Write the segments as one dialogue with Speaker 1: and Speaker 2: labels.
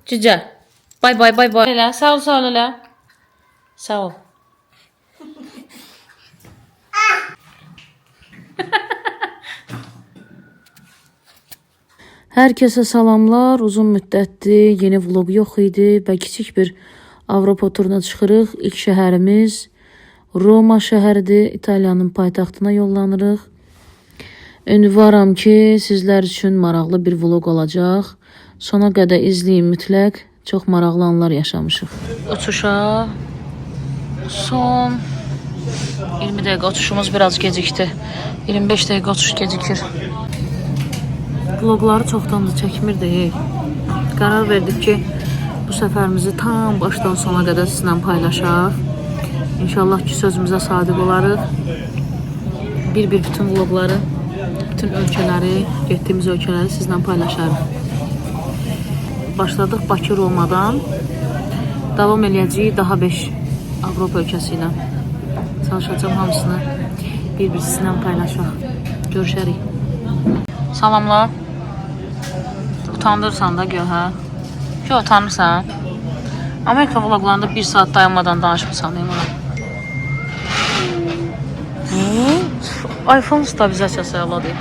Speaker 1: Cüce. Bay bay bay bay. Elə, sağ ol, sağ ol elə. Sağ ol. Hər kəsə salamlar. Uzun müddətdir yeni vlog yox idi və kiçik bir Avropa turuna çıxırıq. İlk şəhərimiz Roma şəhəridir. İtaliyanın paytaxtına yollanırıq. Ümidvaram ki, sizlər üçün maraqlı bir vlog olacaq. Sona qədər izləyin mütləq. Çox maraqlı anlar yaşamışıq. Uçuşa son 20 dəqiqə uçuşumuz biraz gecikdi. 25 dəqiqə uçuş gecikir. Vlogları çoxdandır çəkmirdik. Qərar verdik ki, bu səfərimizi tam başdan sona qədər sizinlə paylaşaq. İnşallah ki, sözümüzə sadiq olarıq. Bir-bir bütün vlogları, bütün ölkələri, getdiyimiz ölkələri sizinlə paylaşarıq. Başladıq Bakı Romadan. Davam eləyəcəyik daha 5 Avropa ölkəsi ilə. Çalışacağım hamısını bir-bir sizinlə paylaşaq. Görüşərik. Salamlar. Utandırsan da gör, hə? Ki, utanırsan. Amerika vloglarında 1 saat dayanmadan danışmışsan, deyim ona. iPhone stabilizasiyası əladır.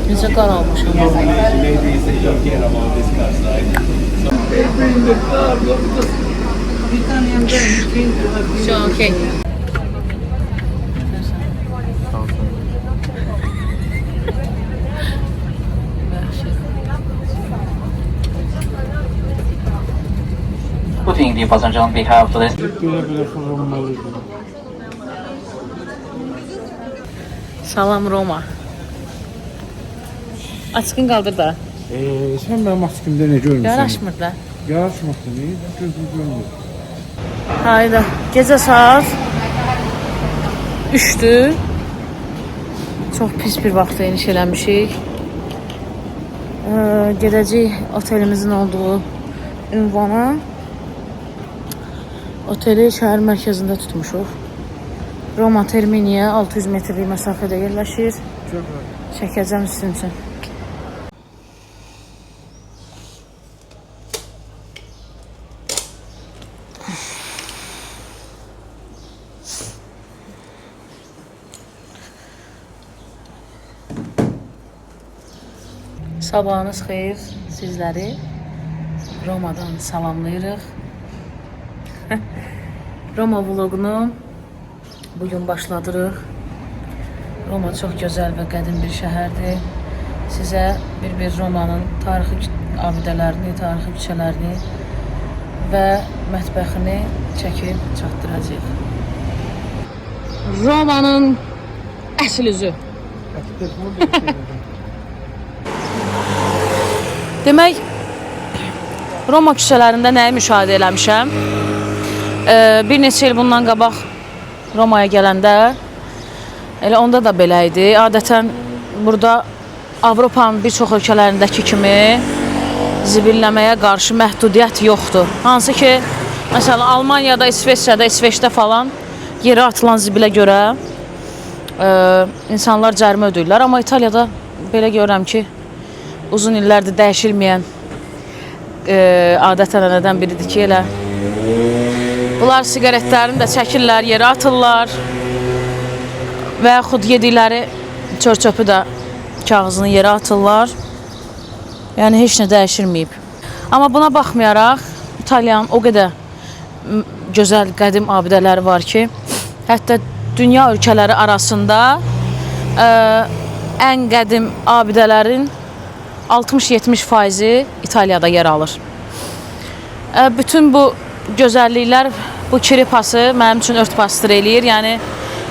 Speaker 1: Necə qaralmışım. Все, okey.
Speaker 2: Putting the passenger on behalf of the
Speaker 1: Salam Roma. Açqın qaldır da.
Speaker 3: Sən mənim açqımda nə görmüsən?
Speaker 1: Yaraşmır da.
Speaker 3: Yaraşmaqda nə? Gözüm görmür.
Speaker 1: Hayda. Gecə saat 3'dür. Çox pis bir vaxtda eniş eləmişik. Gedəcəyik otelimizin olduğu ünvana. Oteli şəhər mərkəzində tutmuşuq. Roma Terminiyə 600 metrlik məsafədə yerləşir. Çəkəcəm sizin üçün. Sabahınız xeyir sizləri. Romadan salamlayırıq. Roma vlogunu bugün başladırıq. Roma çox gözəl və qədim bir şəhərdir. Sizə bir Romanın tarixi abidələrini, tarixi küçələrini və mətbəxini çəkib çatdıracağıq. Romanın əsl üzü. Demək, Roma küçələrində nəyi müşahidə eləmişəm? Bir neçə il bundan qabaq Romaya gələndə elə onda da belə idi. Adətən burada Avropanın bir çox ölkələrindəki kimi zibilləməyə qarşı məhdudiyyət yoxdur. Hansı ki, məsələn, Almaniyada, İsveçdə falan yerə atılan zibilə görə insanlar cərimə ödəyirlər. Amma İtaliyada belə görürəm ki, uzun illərdir dəyişilməyən adət-ənənədən biridir ki, elə bunlar siqaretlərini də çəkirlər, yerə atırlar və yaxud yedikləri çör-çöpü də kağızını yerə atırlar. Yəni, heç nə dəyişilməyib. Amma buna baxmayaraq, İtaliyanın o qədər gözəl, qədim abidələri var ki, hətta dünya ölkələri arasında ən qədim abidələrin 60-70% İtaliyada yer alır. Bütün bu gözəlliklər bu kiripası mənim üçün örtbasdır eləyir. Yəni,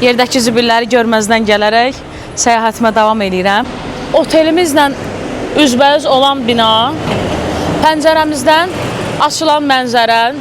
Speaker 1: yerdəki zibilləri görməzdən gələrək səyahətimə davam eləyirəm. Otelimizlə üzbəüz olan bina, pəncərəmizdən açılan mənzərə,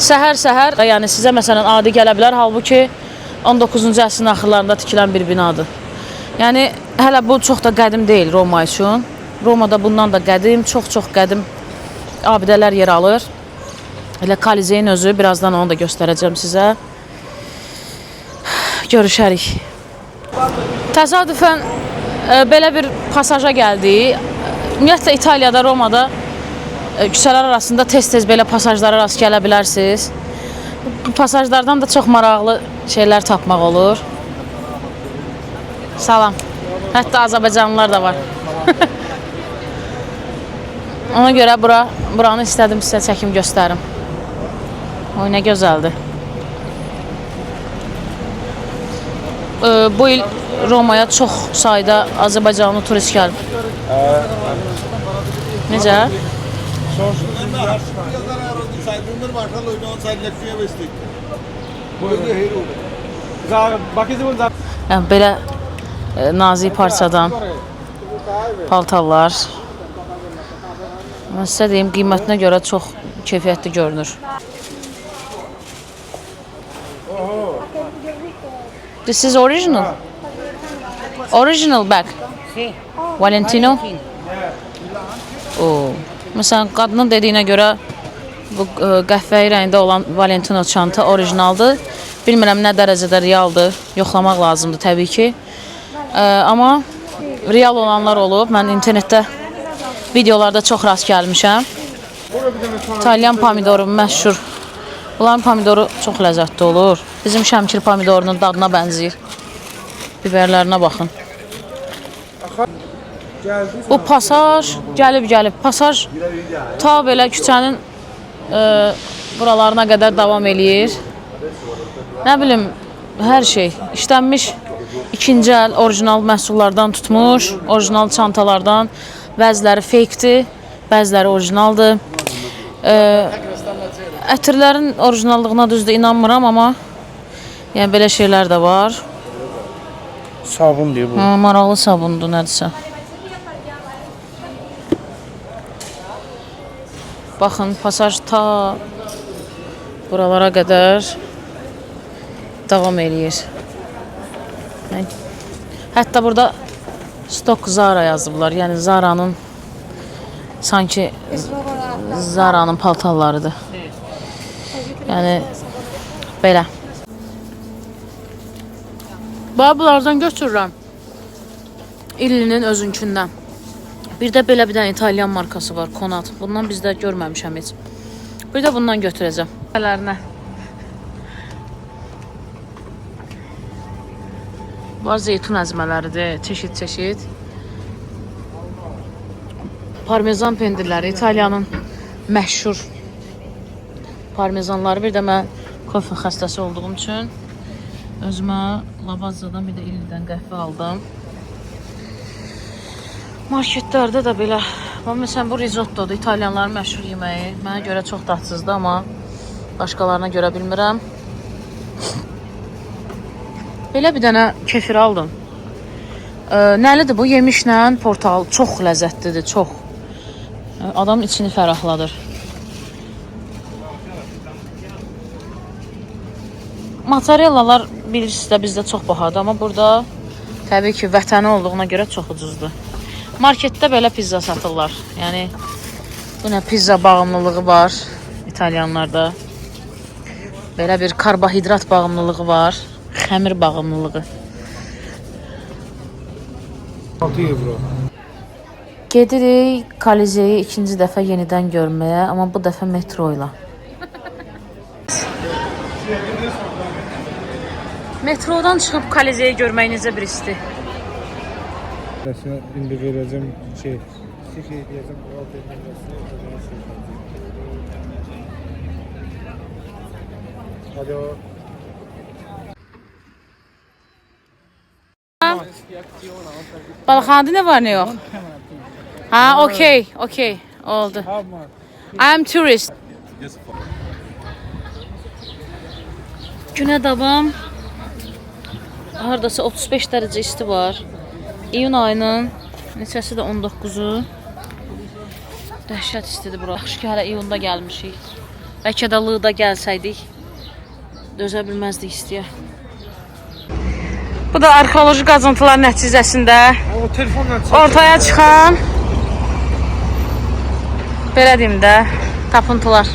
Speaker 1: səhər-səhər, yəni sizə məsələn adi gələ bilər, halbuki 19-cu əsrin axırlarında tikilən bir binadır. Yəni, hələ bu çox da qədim deyil Roma üçün. Romada bundan da qədim, çox-çox qədim abidələr yer alır. Elə Kolizeyin özü, birazdan onu da göstərəcəm sizə. Görüşərik. Təsadüfən Belə bir pasaja gəldik. Ümumiyyətlə İtaliyada, Romada küçələr arasında tez-tez belə pasajlara rast gələ bilərsiniz. Bu pasajlardan da çox maraqlı şeylər tapmaq olur. Salam. Hətta Azərbaycanlılar da var. Ona görə buranı istədim sizə çəkim göstərim. Oy, nə gözəldir. Bu il Romaya çox sayda Azərbaycanlı turist gəlib. Necə? Yəni belə nazik parçadan paltarlar. Mən sizə deyim, qiymətinə görə çox keyfiyyətli görünür. This is original. Original bag. Valentino. Oo. Məsələn, qadının dediyinə görə bu qəhvəyi rəngdə olan Valentino çanta orijinaldır. Bilmirəm nə dərəcədə realdır. Yoxlamaq lazımdır təbii ki. Amma real olanlar olub. Mən internetdə videolarda çox rast gəlmişəm. İtalyan pomidoru məşhur. Bunların pomidoru çox ləzzətli olur. Bizim Şəmkir pomidorunun dadına bənzəyir. Biberlərinə baxın. Bu pasaj gəlib. Pasaj ta belə küçənin buralarına qədər davam eləyir. Nə bilim, hər şey işlənmiş, ikinci əl orijinal məhsullardan tutmuş, orijinal çantalardan. Bəziləri fake'dir, bəziləri orijinaldır. Ətirlərin orijinallığına düzdür inanmıram, amma yəni belə şeylər də var.
Speaker 3: Sabun deyir bu.
Speaker 1: Maraqlı sabundur, nədirsə. Baxın, pasaj ta buralara qədər davam eləyir. Hətta burada stok Zara yazıblar. Yəni Zara'nın sanki Zara'nın paltarlarıdır. Yəni belə. Bunlardan götürürəm. İllinin özünkündən. Bir də belə bir dənə İtalyan markası var, Konat. Bundan bizdə görməmişəm heç. Bir də bundan götürəcəm. Var zeytun əzmələridir, çeşid. Parmezan pendirləri, İtaliyanın məşhur parmezanları. Bir də mən kofe xəstəsi olduğum üçün özümə Lavazzadan bir də ildən qəhvə aldım. Marketlərdə də belə. Məsələn, bu risottodur, İtalyanların məşhur yeməyi. Mənə görə çox dadsızdır, amma başqalarına görə bilmirəm. Belə bir dənə kefir aldım. Nəlidir bu? Yemişlə portal. Çox ləzzətlidir, çox. Adamın içini fərahladır. Mozzarellar bilirsiniz də bizdə çox bahadır, amma burada təbii ki, vətəni olduğuna görə çox ucuzdur. Marketdə belə pizza satırlar. Yəni, bu nə pizza bağımlılığı var İtalyanlarda. Belə bir karbohidrat bağımlılığı var. Xəmir bağımlılığı.
Speaker 3: 6 euro.
Speaker 1: Gedirik Kolizeyi ikinci dəfə yenidən görməyə, amma bu dəfə metro ilə. Metrodan çıxıb Kolizeyi görmək necə bir histir?
Speaker 3: İndi verəcəm şey deyəcəm. Alo.
Speaker 1: Balıqxanada nə var, nə yox? Ha, okey, oldu. I'm tourist. Günə davam. Hardasa 35 dərəcə isti var. İyun ayının neçəsi də 19-u. Dəhşət istidir bura. Yaxşı ki, hələ iyunda gəlmişik. Bəlkə də Lığda gəlsəydik, dözə bilməzdik istiyə. Bu da arxeoloji qazıntılar nəticəsində ortaya çıxan, belə deyim də, tapıntılar.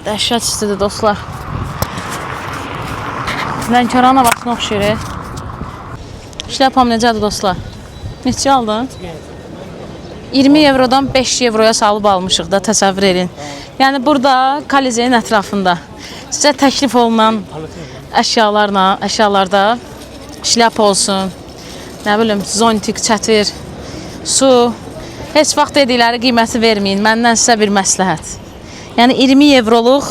Speaker 1: Dəhşət istidir dostlar. Lənkərana vaxtına oxşayır. Şlyapam necədir dostlar? Neçə aldın? 20 evrodan 5 evroya salıb almışıq da, təsəvvür edin. Yəni burada Kolizeyin ətrafında sizə təklif olunan əşyalarda şlyapa olsun, nə bilim, zontik, çətir, su, heç vaxt dedikləri qiyməti verməyin. Məndən sizə bir məsləhət. Yəni 20 evroluq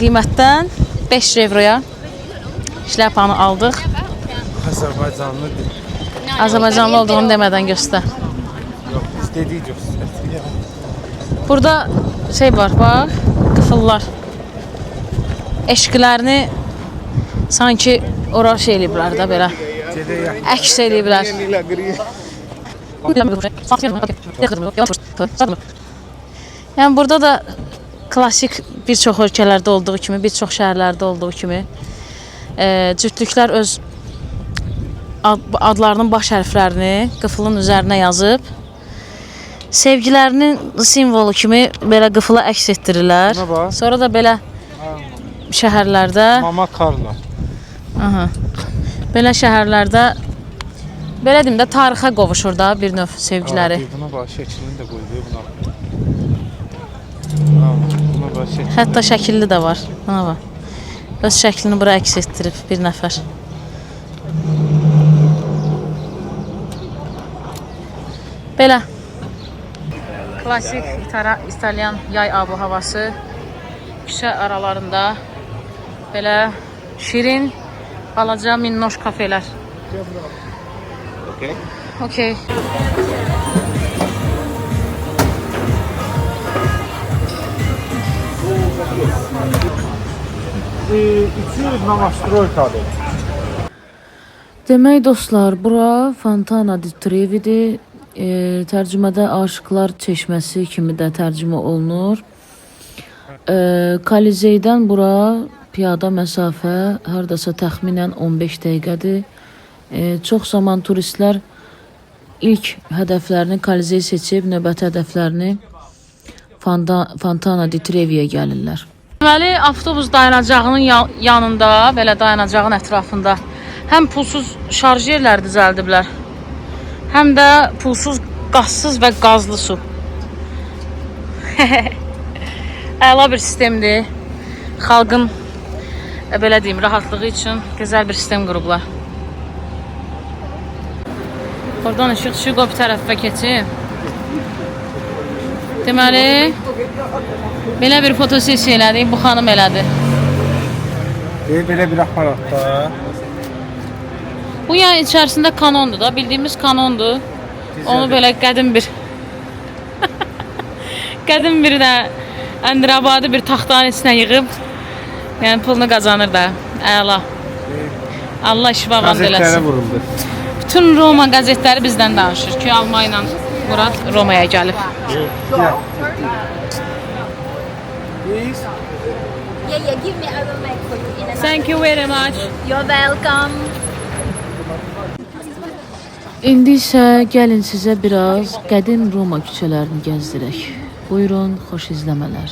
Speaker 1: qiymətdən 5 evroya şlyapanı aldıq.
Speaker 3: Azərbaycanlı dil.
Speaker 1: Azərbaycanlı olduğunu demədən göstər.
Speaker 3: Yox, biz dedik göstər.
Speaker 1: Burada şey var, bax, qıfıllar. Eşqilərini sanki ora şey eləyiblər də belə. Əks eləyiblər. Yəni burada da klassik bir çox ölkələrdə olduğu kimi, bir çox şəhərlərdə olduğu kimi cütlüklər öz adlarının baş hərflərini qıfılın üzərinə yazıb sevgilərinin simvolu kimi belə qıfıla əks etdirirlər. Sonra da belə şəhərlərdə
Speaker 3: Mama Karla.
Speaker 1: aha. Belə şəhərlərdə belə deyim də tarixə qovuşur da bir növ sevgiləri.
Speaker 3: Buna bax şəklini də qoydu buna. Buna bax şəkil.
Speaker 1: Hətta şəkilli də var. Buna bax. Öz şəklini bura əks etdirib bir nəfər. Belə klassik İtalyan yay abu-havası küçə aralarında belə şirin, balaca, minnoş kafelər. Okay.
Speaker 3: İçi Novostroykadır.
Speaker 1: Demək dostlar, bura Fontana di Trevi'dir. Tərcümədə aşıqlar çeşməsi kimi də tərcümə olunur. Kolizeydən bura piyada məsafə hardasa təxminən 15 dəqiqədir. Çox zaman turistlər ilk hədəflərini Kolizey seçib, növbəti hədəflərini Fontana di Trevi'yə gəlirlər. Deməli, avtobus dayanacağının yanında, belə dayanacağın ətrafında həm pulsuz şarj yerləri düzəldiblər, həm də pulsuz, qazsız və qazlı su. Əla bir sistemdir. Xalqın, belə deyim, rahatlığı üçün gözəl bir sistem qurublar. Oradan işıq çıxıb bir tərəfə keçib. Deməli, belə bir fotosesiya elədik, bu xanım elədi.
Speaker 3: Belə bir aparatda.
Speaker 1: Bu yəni içərisində kanondur da, bildiyimiz kanondur. Onu belə qədim bir qədim bir də əndirabadi bir taxtanın içinə yığıb, yəni pulunu qazanır da. Əla. Allah şifavan eləsin.
Speaker 3: Qəzetlərə vuruldu.
Speaker 1: Bütün Roma qəzetləri bizdən danışır ki, Almanya ilə Murad Romaya gəlib.
Speaker 4: Yeah, give me a room for you. In a
Speaker 1: Thank you very much.
Speaker 4: You're welcome.
Speaker 1: İndi isə gəlin sizə biraz qədim Roma küçələrini gəzdirək. Buyurun, xoş izləmələr.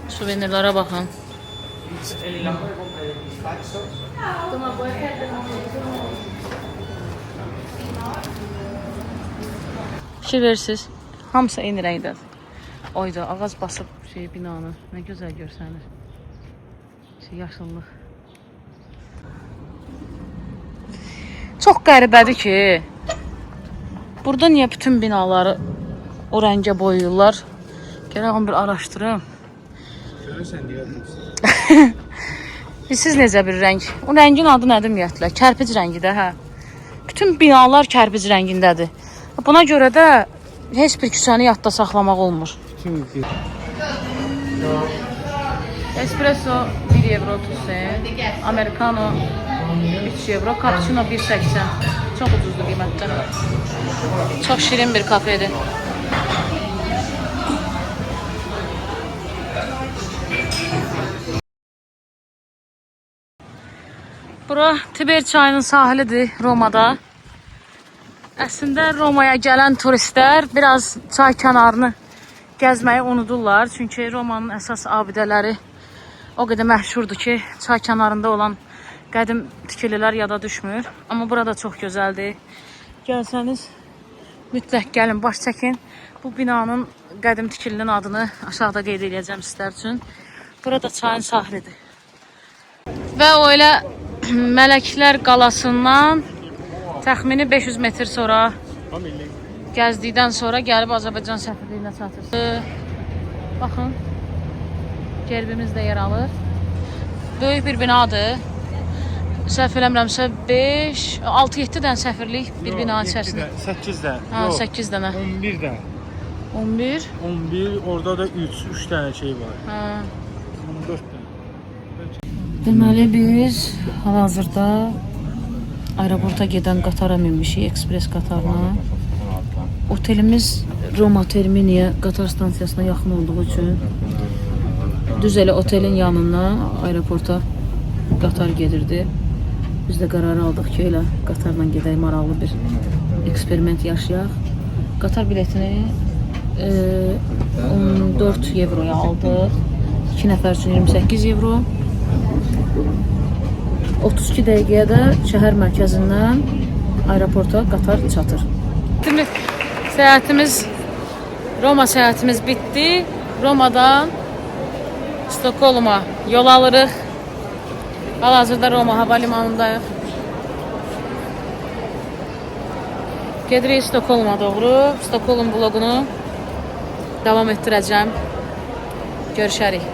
Speaker 1: Suvenirlara bakın. Fikir verirsiniz. Hamısı eyni rəngdədir. Oyda ağac basıb binanı. Nə gözəl görsənir. Yaşıllıq. Çox qəribədir ki, burada niyə bütün binaları o rəngə boyayırlar? Gərək onu bir araşdırım.
Speaker 3: Görürsən deyə.
Speaker 1: Siz necə bir rəng? O rəngin adı nədir ümumiyyətlə? Kərpic rəngidə, hə. Bütün binalar kərpic rəngindədir. Buna görə də heç bir küçəni yadda saxlamaq olmur. Espresso 1 euro 30 cent, americano 3 euro, cappuccino 1.80. Çox ucuzdur qiymətdə. Çox şirin bir kafedir. Bura Tiber çayının sahilidir Romada. Əslində Romaya gələn turistlər biraz çay kənarını gəzməyi unudurlar. Çünki Romanın əsas abidələri o qədər məşhurdur ki, çay kənarında olan qədim tikililər yada düşmür. Amma burada çox gözəldir. Gəlsəniz mütləq gəlin, baş çəkin. Bu binanın qədim tikilinin adını aşağıda qeyd edəcəm sizlər üçün. Burada çayın sahilidir. Və o elə Mələklər qalasından təxmini 500 metr sonra gəzdikdən sonra gəlib Azərbaycan səfirliyinə çatırsınız. Baxın, gerbimiz də yer alır. Böyük bir binadır. Səhv eləmirəmsə 6-7 dənə səfirlik bir bina içərisində.
Speaker 3: 8 dənə.
Speaker 1: Ha, 8 dənə.
Speaker 3: 11 dənə.
Speaker 1: 11.
Speaker 3: 11, orada da 3 dənə şey var.
Speaker 1: Ha.
Speaker 3: 14 dənə.
Speaker 1: Deməli biz hal-hazırda aeroporta gedən qatara minmişik, ekspres qatarına. Otelimiz Roma Terminiyə qatar stansiyasına yaxın olduğu üçün düz elə otelin yanından aeroporta qatar gedirdi. Biz də qərar aldıq ki, elə qatarla gedək, maraqlı bir eksperiment yaşayaq. Qatar biletini 14 euroya aldıq. 2 nəfər üçün 28 euro. 32 dəqiqəyə də şəhər mərkəzindən aeroporta qatar çatır. Roma səyahətimiz bitdi. Romadan Stokholma yol alırıq. Hal-hazırda Roma hava limanındayıq. Gedirik Stokholma doğru. Stokholm vloqunu davam etdirəcəm. Görüşərik.